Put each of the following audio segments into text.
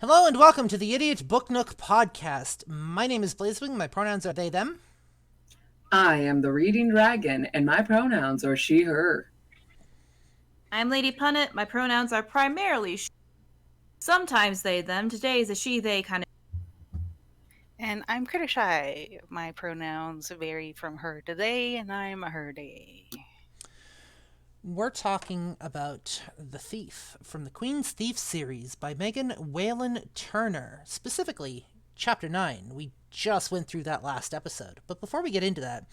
Hello and welcome to the Idiot Book Nook podcast. My name is Blazewing. My pronouns are they, them. I am the reading dragon, and my pronouns are she, her. I'm Lady Punnet. My pronouns are primarily she. Sometimes they, them. Today is a she, they kind of. And I'm Critter Shy. My pronouns vary from her to they, and I'm a her day. We're talking about The Thief from the Queen's Thief series by Megan Whalen Turner, specifically Chapter 9. We just went through that last episode. But before we get into that,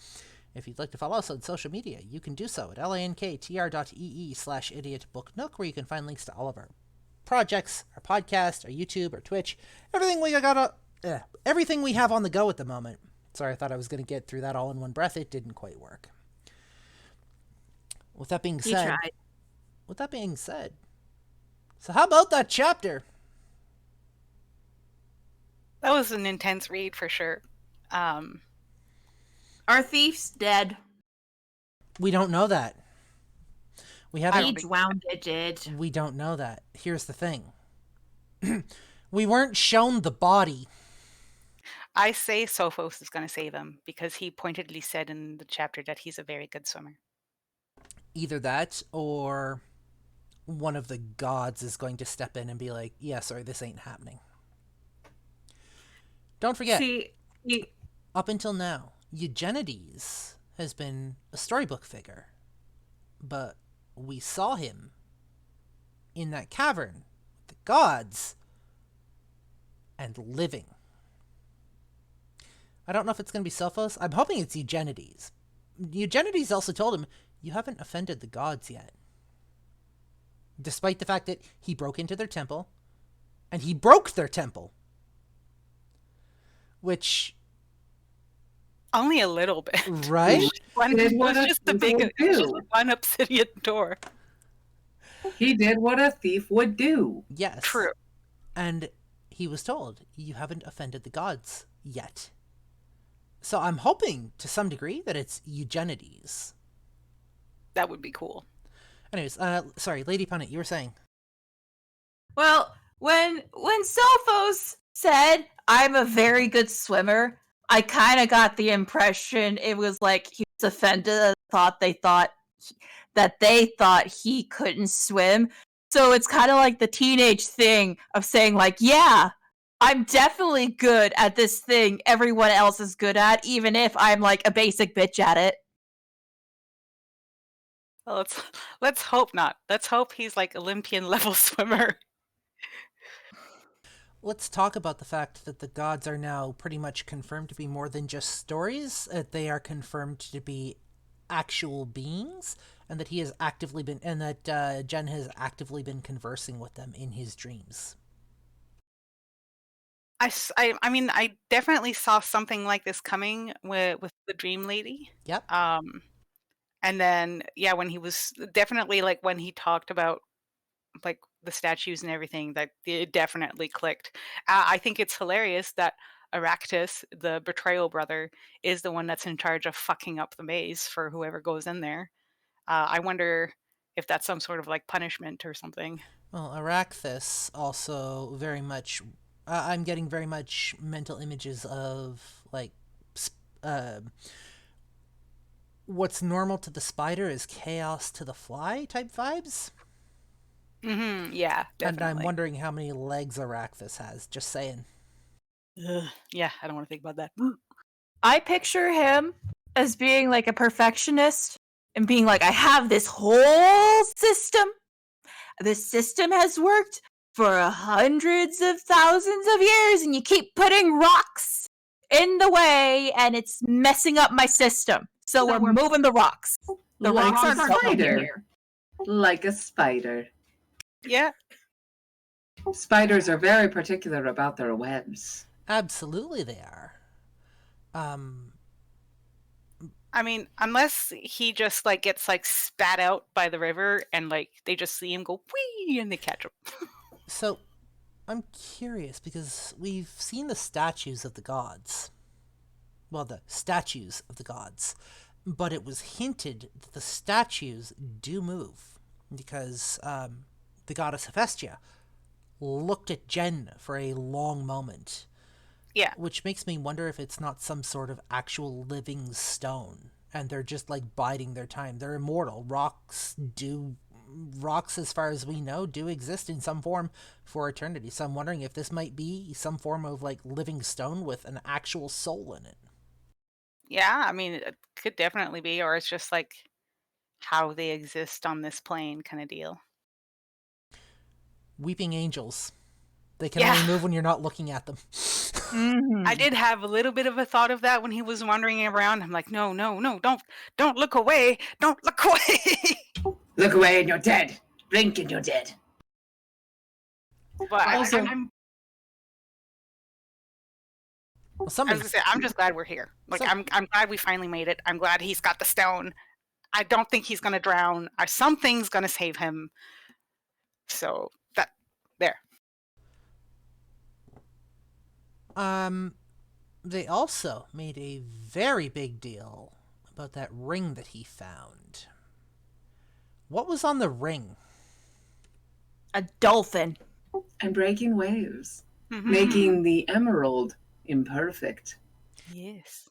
if you'd like to follow us on social media, you can do so at lanktr.ee/idiotbooknook, where you can find links to all of our projects, our podcast, our YouTube, our Twitch, everything we have on the go at the moment. Sorry, I thought I was going to get through that all in one breath. It didn't quite work. With that being said, so how about that chapter? That was an intense read for sure. Our thief's dead. We don't know that. We haven't. He drowned it. We don't know that. Here's the thing. We weren't shown the body. I say Sophos is going to save him because he pointedly said in the chapter that he's a very good swimmer. Either that or one of the gods is going to step in and be like, yeah, sorry, this ain't happening. Don't forget, up until now, Eugenides has been a storybook figure, but we saw him in that cavern with the gods and living. I don't know if it's going to be Sophos. I'm hoping it's Eugenides. Eugenides also told him, you haven't offended the gods yet. Despite the fact that he broke into their temple, and he broke their temple. Which... Only a little bit. Right? It was just the big, one obsidian door. He did what a thief would do. Yes. True. And he was told, you haven't offended the gods yet. So I'm hoping, to some degree, that it's Eugenides. That would be cool. Anyways, sorry, Lady Punnet, you were saying. Well, when Sophos said, I'm a very good swimmer, I kind of got the impression it was like he was offended that they thought he couldn't swim. So it's kind of like the teenage thing of saying like, yeah, I'm definitely good at this thing everyone else is good at, even if I'm like a basic bitch at it. Well, let's hope not. Let's hope he's like Olympian level swimmer. Let's talk about the fact that the gods are now pretty much confirmed to be more than just stories. They are confirmed to be actual beings, and that he has actively been, and that Jen has actively been conversing with them in his dreams. I mean, I definitely saw something like this coming with the Dream Lady. Yep. And then, yeah, when he was definitely like when he talked about like the statues and everything, that it definitely clicked. I think it's hilarious that Aractus, the betrayal brother, is the one that's in charge of fucking up the maze for whoever goes in there. I wonder if that's some sort of like punishment or something. Well, Aracthus also very much... I'm getting very much mental images of, like... what's normal to the spider is chaos to the fly type vibes. Mm-hmm. Yeah, definitely. And I'm wondering how many legs Aracthus has. Just saying. Ugh. Yeah, I don't want to think about that. I picture him as being like a perfectionist and being like, I have this whole system. This system has worked for hundreds of thousands of years, and you keep putting rocks in the way, and it's messing up my system. So we're moving the rocks. The like rocks aren't spider. here. Like a spider. Yeah. Spiders are very particular about their webs. Absolutely they are. I mean, unless he just like gets like spat out by the river and like they just see him go whee and they catch him. So, I'm curious because we've seen the statues of the gods. Well, the statues of the gods. But it was hinted that the statues do move because the goddess Hephaestia looked at Jen for a long moment, Yeah. which makes me wonder if it's not some sort of actual living stone and they're just like biding their time. They're immortal. Rocks, as far as we know, do exist in some form for eternity. So I'm wondering if this might be some form of like living stone with an actual soul in it. Yeah, I mean, it could definitely be, or it's just like how they exist on this plane kind of deal. Weeping angels. They can Yeah, only move when you're not looking at them. I Mhm. did have a little bit of a thought of that when he was wandering around. I'm like, no, no, no, don't look away. Don't look away. Look away and you're dead. Blink and you're dead. But Also, Well, I was somebody's gonna say, I'm just glad we're here. Like, some I'm glad we finally made it. I'm glad he's got the stone. I don't think he's gonna drown. Something's gonna save him. So that there. um they also made a very big deal about that ring that he found. What was on the ring? A dolphin. and breaking waves, Mhm. making the emerald imperfect. Yes.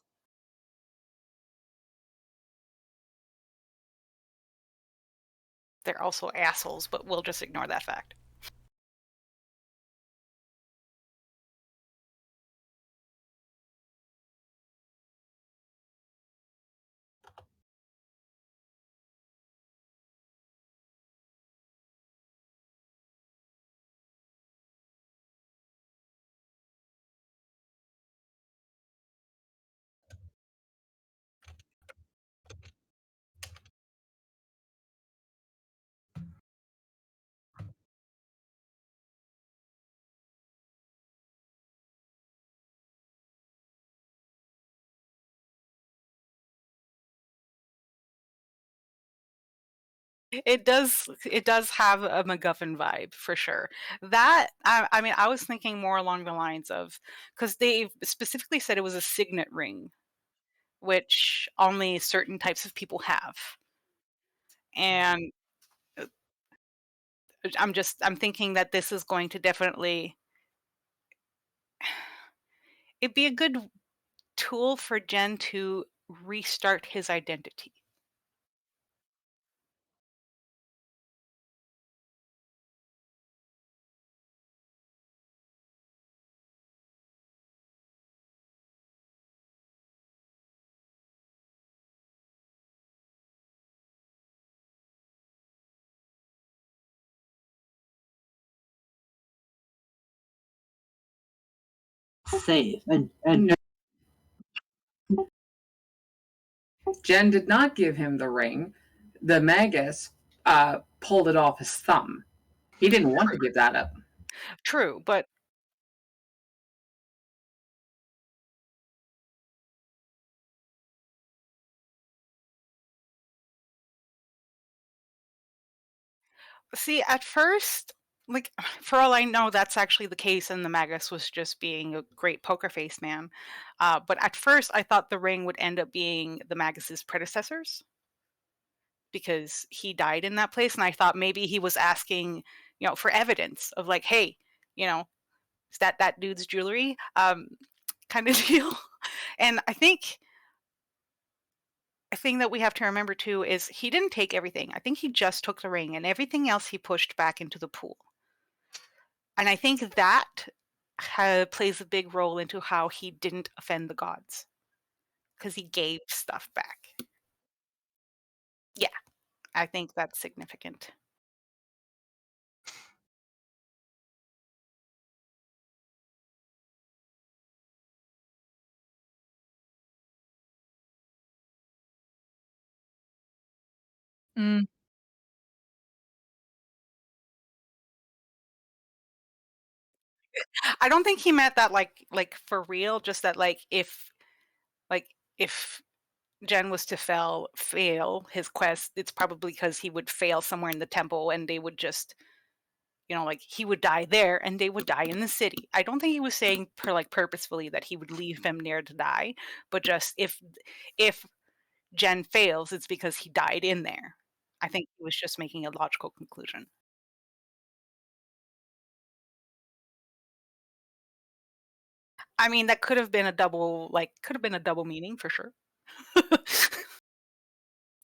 They're also assholes, but we'll just ignore that fact. It does have a MacGuffin vibe for sure. That I mean, I was thinking more along the lines of because they specifically said it was a signet ring, which only certain types of people have. And uh, I'm thinking that this is going to definitely it'd be a good tool for Jen to restart his identity. Safe and Jen did not give him the ring. The Magus pulled it off his thumb. He didn't want to give that up. True, but see, at first, like, for all I know, that's actually the case, and the Magus was just being a great poker face man. But at first, I thought the ring would end up being the Magus's predecessors because he died in that place, and I thought maybe he was asking, for evidence of like, hey, you know, is that dude's jewelry, kind of deal. And I think a thing that we have to remember too is he didn't take everything. I think he just took the ring, and everything else he pushed back into the pool. And I think that plays a big role into how he didn't offend the gods because he gave stuff back. Yeah, I think that's significant. Mm. I don't think he meant that like for real, just that like if Jen was to fail his quest, it's probably because he would fail somewhere in the temple and they would just like he would die there and they would die in the city. I don't think he was saying purposefully that he would leave them there to die, but just if Jen fails, it's because he died in there. I think he was just making a logical conclusion. I mean, that could have been a double meaning for sure.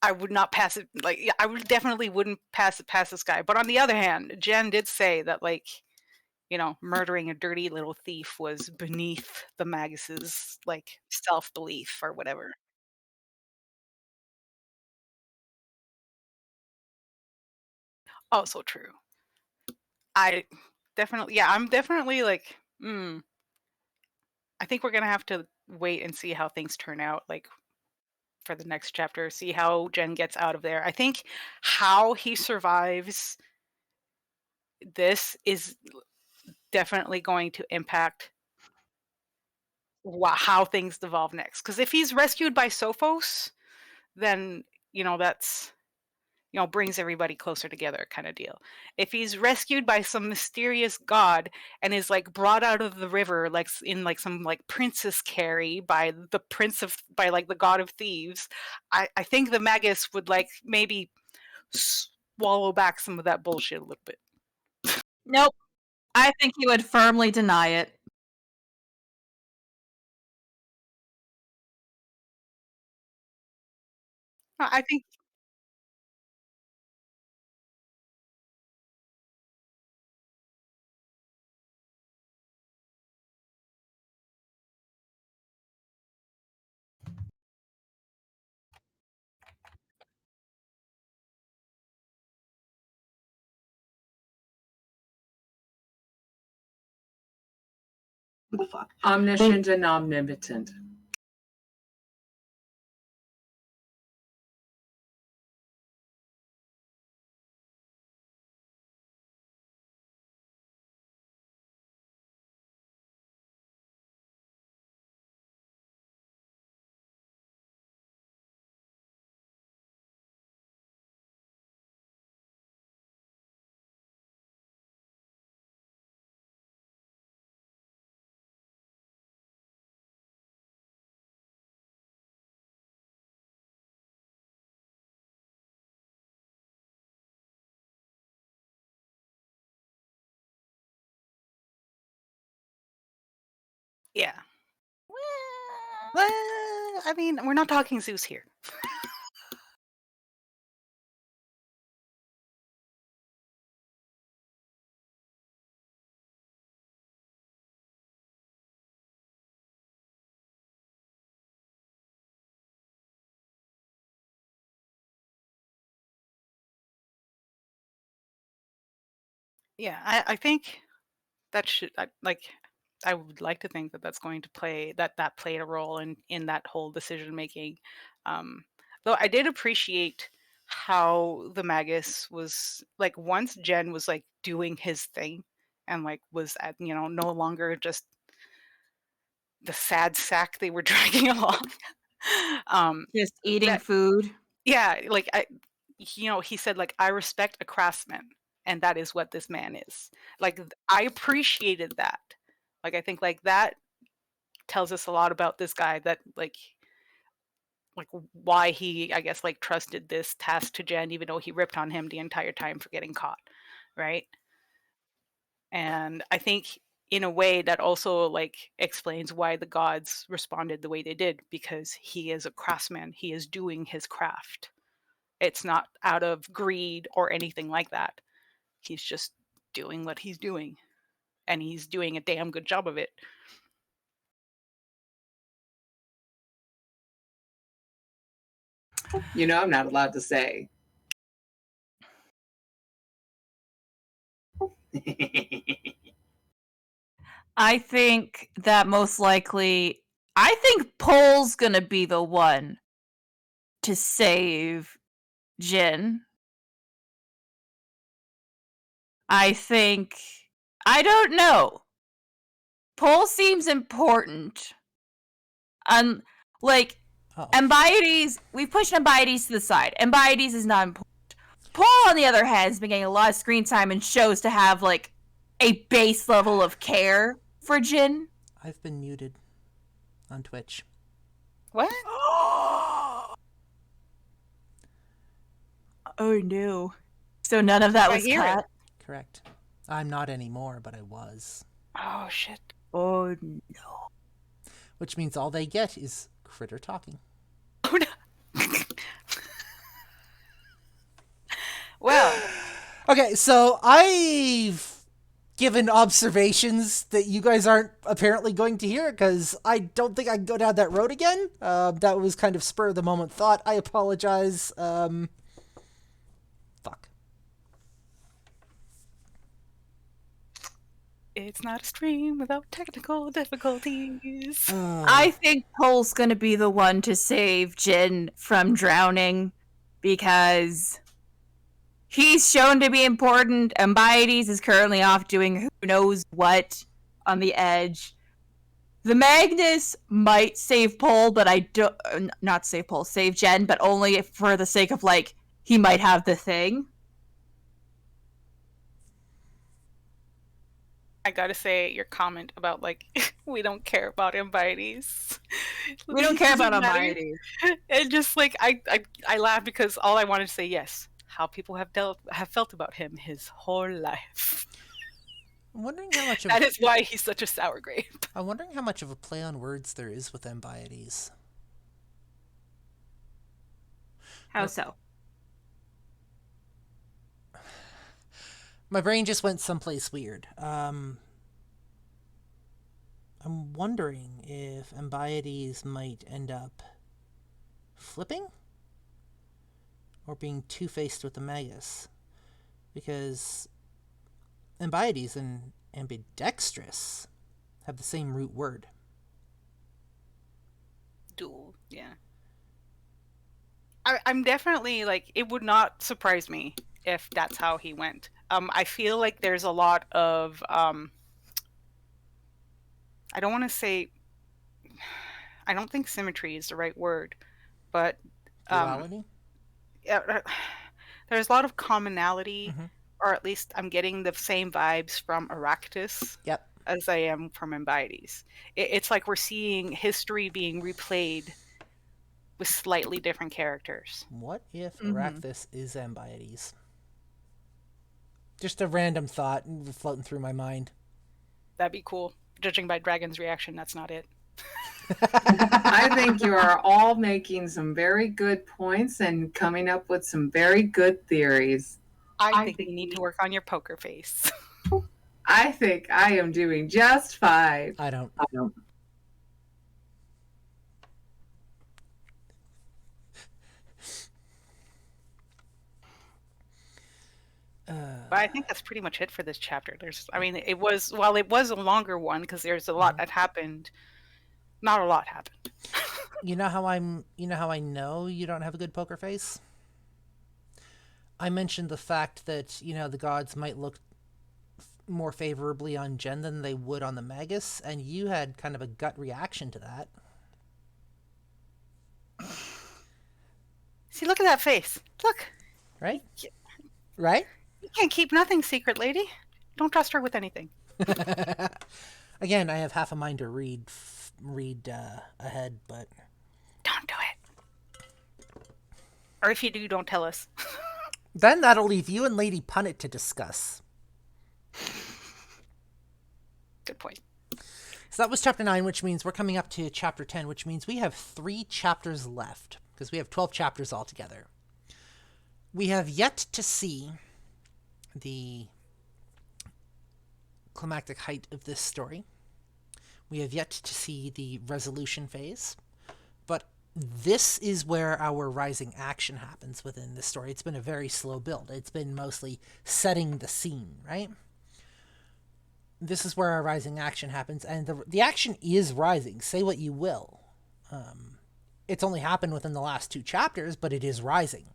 I would not pass it. Like, yeah, I would definitely wouldn't pass it past this guy. But on the other hand, Jen did say that, like, you know, murdering a dirty little thief was beneath the Magus's like self-belief or whatever. Also true. I definitely, yeah, I'm definitely like, I think we're gonna have to wait and see how things turn out, like for the next chapter, see how Jen gets out of there. I think how he survives this is definitely going to impact how things devolve next. Because if he's rescued by Sophos, then that's brings everybody closer together kind of deal. If he's rescued by some mysterious god and is like brought out of the river like in like some like princess carry by like the god of thieves, I think the Magus would like maybe swallow back some of that bullshit a little bit. Nope. I think he would firmly deny it. I think Omniscient and omnipotent. yeah. Well, I mean, we're not talking Zeus here. Yeah, I think that should I would like to think that that's going to that played a role in that whole decision making. Um, though I did appreciate how the Magus was like once Jen was like doing his thing and like was at no longer just the sad sack they were dragging along. Just eating That food. yeah, like he said like I respect a craftsman, and that is what this man is. Like I appreciated that. Like I think like that tells us a lot about this guy that like why he I guess like trusted this task to Jen even though he ripped on him the entire time for getting caught, right? And I think in a way that also like explains why the gods responded the way they did because he is a craftsman, he is doing his craft. It's not out of greed or anything like that. He's just doing what he's doing, and he's doing a damn good job of it. I'm not allowed to say. I think that most likely, I think Pole's gonna be the one to save Jin. I don't know. Pole seems important. Like, Oh. Embiotes, we've pushed Embiotes to the side. Embiotes is not important. Pole, on the other hand, has been getting a lot of screen time and shows to have, like, a base level of care for Jin. I've been muted on Twitch. What? Oh no. So none of that I was hear it. cut? Correct. I'm not anymore, but I was. Oh shit. Oh no. which means all they get is critter talking. Oh, no. Well, Okay, so I've given observations that you guys aren't apparently going to hear because I don't think I can go down that road again. That was kind of spur of the moment thought. I apologize. Fuck. it's not a stream without technical difficulties. I think Pole's gonna be the one to save Jin from drowning because he's shown to be important. Ambiades is currently off doing who knows what on the edge. The Magnus might save Pole, but I don't. Not save Pole, save Jen, but only for the sake of, like, he might have the thing. I gotta say, your comment about, like, we don't care about Ambiades. We don't care about Doesn't matter. Ambiades. And just, like, I laugh because all I wanted to say, yes, how people have felt about him his whole life. I'm wondering how much of That is why he's such a sour grape. I'm wondering how much of a play on words there is with Ambiades. How so? My brain just went someplace weird. I'm wondering if Ambiades might end up flipping or being two-faced with the Magus, because Ambiades and ambidextrous have the same root word. Dual, yeah. I'm definitely, like, it would not surprise me if that's how he went. I feel like there's a lot of, I don't want to say, I don't think symmetry is the right word, but Duality? there's a lot of commonality, Mhm. or at least I'm getting the same vibes from Aractus Yep. as I am from Ambiades. It's like we're seeing history being replayed with slightly different characters. What if Mhm. Aracthus is Ambiades? Just a random thought floating through my mind. That'd be cool. Judging by Dragon's reaction, that's not it. I think you are all making some very good points and coming up with some very good theories. I think you need to work on your poker face. I think I am doing just fine. I don't. But I think that's pretty much it for this chapter. It was a longer one because there's a lot that happened. Not a lot happened. You know how I know you don't have a good poker face? I mentioned the fact that, the gods might look more favorably on Jen than they would on the Magus, and you had kind of a gut reaction to that. See, look at that face. Look. Right? Yeah. Right? You can't keep nothing secret, lady. Don't trust her with anything. Again, I have half a mind to read ahead, but Don't do it. Or if you do, don't tell us. then that'll leave you and Lady Punnet to discuss. Good point. So that was chapter 9, which means we're coming up to chapter 10, which means we have 3 chapters left, because we have 12 chapters altogether. We have yet to see the climactic height of this story. We have yet to see the resolution phase, but this is where our rising action happens within this story. It's been a very slow build. It's been mostly setting the scene, right? This is where our rising action happens, and the action is rising. Say what you will. It's only happened within the last 2 chapters, but it is rising.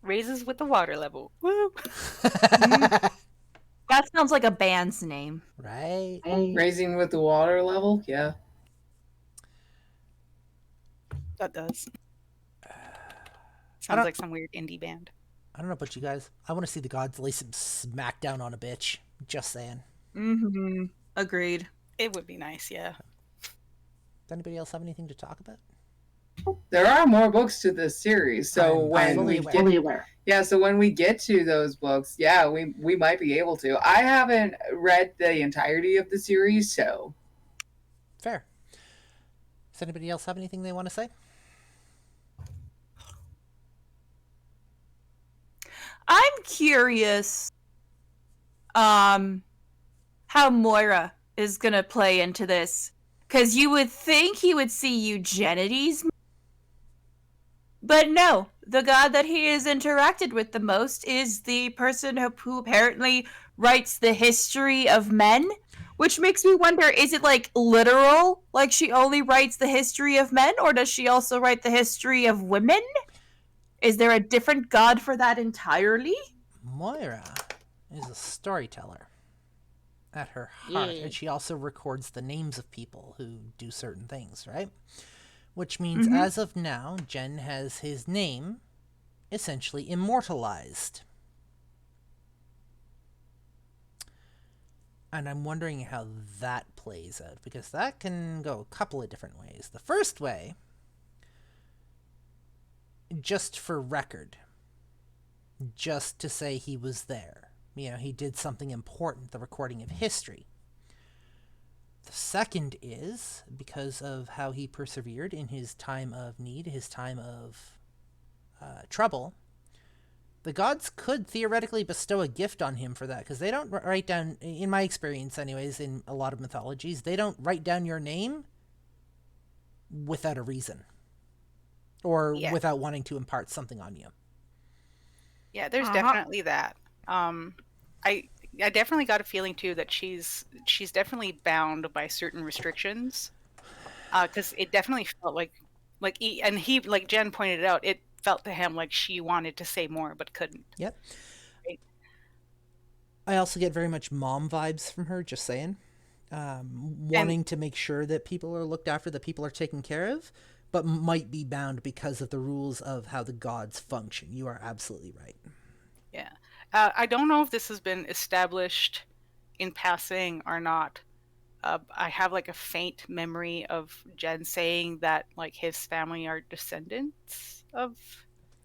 Raises with the water level. Woo! That sounds like a band's name. Right? Raising with the water level? Yeah. That does. Sounds like some weird indie band. I don't know about you guys. I want to see the gods lay some smack down on a bitch. Just saying. Mm-hmm. Agreed. It would be nice, yeah. Does anybody else have anything to talk about? There are more books to this series, so I'm when fully aware. Yeah, so when we get to those books, yeah, we might be able to. I haven't read the entirety of the series, so Fair. Does anybody else have anything they want to say? I'm curious how Moira is gonna play into this. Because you would think he would see Eugenides, but no. The god that he has interacted with the most is the person who apparently writes the history of men, which makes me wonder, is it like literal? Like she only writes the history of men, or does she also write the history of women? Is there a different god for that entirely? Moira is a storyteller at her heart, and she also records the names of people who do certain things, right? Which means as of now, Jen has his name essentially immortalized. And I'm wondering how that plays out, because that can go a couple of different ways. The first way, just for record, just to say he was there. You know, he did something important, the recording of history. The second is because of how he persevered in his time of need, his time of trouble. The gods could theoretically bestow a gift on him for that, because they don't write down, in my experience anyways, in a lot of mythologies, they don't write down your name without a reason. Or without wanting to impart something on you. Yeah, there's definitely that. I definitely got a feeling too that she's definitely bound by certain restrictions, because it definitely felt like Jen pointed out, it felt to him like she wanted to say more but couldn't. Yep. Right? I also get very much mom vibes from her, just saying. Wanting to make sure that people are looked after, that people are taken care of, but might be bound because of the rules of how the gods function. You are absolutely right. Yeah. I don't know if this has been established in passing or not. I have like a faint memory of Jen saying that like his family are descendants of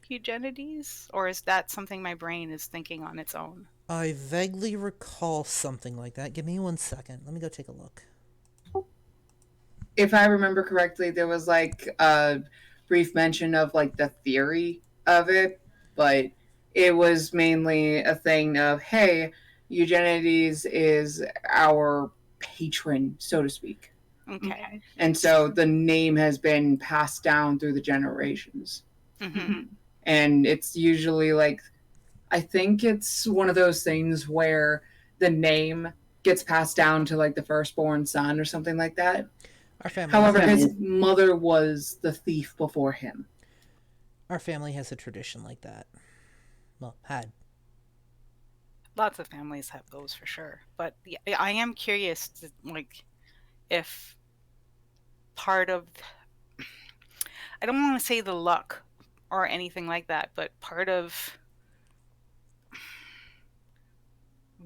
Eugenides, or is that something my brain is thinking on its own? I vaguely recall something like that. Give me 1 second. Let me go take a look. If I remember correctly, there was like a brief mention of like the theory of it, but it was mainly a thing of, hey, Eugenides is our patron, so to speak. Okay. And so the name has been passed down through the generations. And it's usually like, I think it's one of those things where the name gets passed down to like the firstborn son or something like that. Our family However, his mother was the thief before him. Our family has a tradition like that. Well, had. Lots of families have those for sure. But yeah, I am curious to, like, if part of, I don't want to say the luck or anything like that, but part of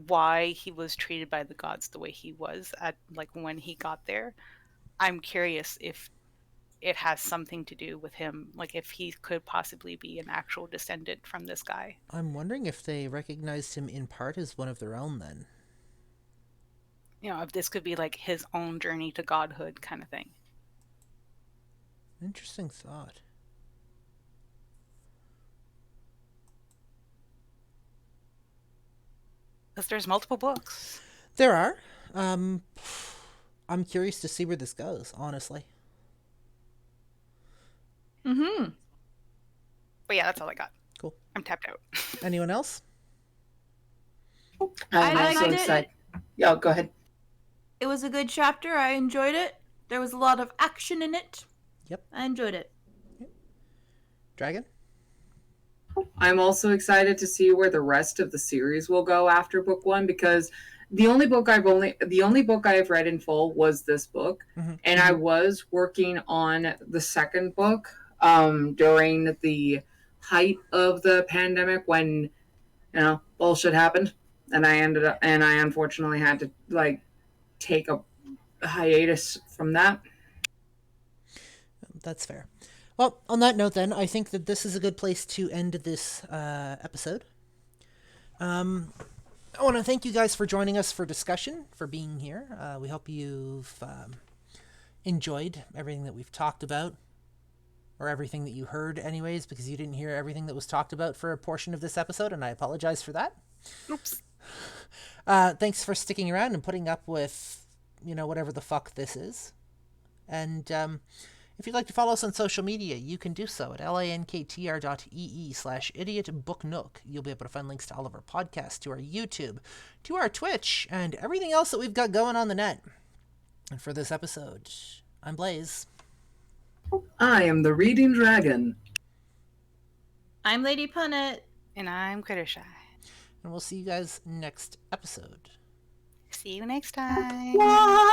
why he was treated by the gods the way he was at like when he got there, I'm curious if it has something to do with him, like if he could possibly be an actual descendant from this guy. I'm wondering if they recognized him in part as one of their own then. You know, if this could be like his own journey to godhood kind of thing. Interesting thought. Because there's multiple books. There are. I'm curious to see where this goes, honestly. But yeah, that's all I got. Cool. I'm tapped out. Anyone else? I liked it. Yeah, go ahead. It was a good chapter. I enjoyed it. There was a lot of action in it. Yep. I enjoyed it. Dragon? I'm also excited to see where the rest of the series will go after book one, because the only book I've read in full was this book, and I was working on the second book during the height of the pandemic when bullshit happened, and I unfortunately had to like take a hiatus from that. That's fair. Well, on that note then, I think that this is a good place to end this episode. I want to thank you guys for joining us for discussion, for being here. We hope you've enjoyed everything that we've talked about, or everything that you heard anyways, because you didn't hear everything that was talked about for a portion of this episode, and I apologize for that. Oops. Thanks for sticking around and putting up with, whatever the fuck this is. And if you'd like to follow us on social media, you can do so at lanktr.ee/idiotbooknook. You'll be able to find links to all of our podcasts, to our YouTube, to our Twitch, and everything else that we've got going on the net. And for this episode, I'm Blaze. I am the Reading Dragon. I'm Lady Punnet. And I'm Crittershy. And we'll see you guys next episode. See you next time. What?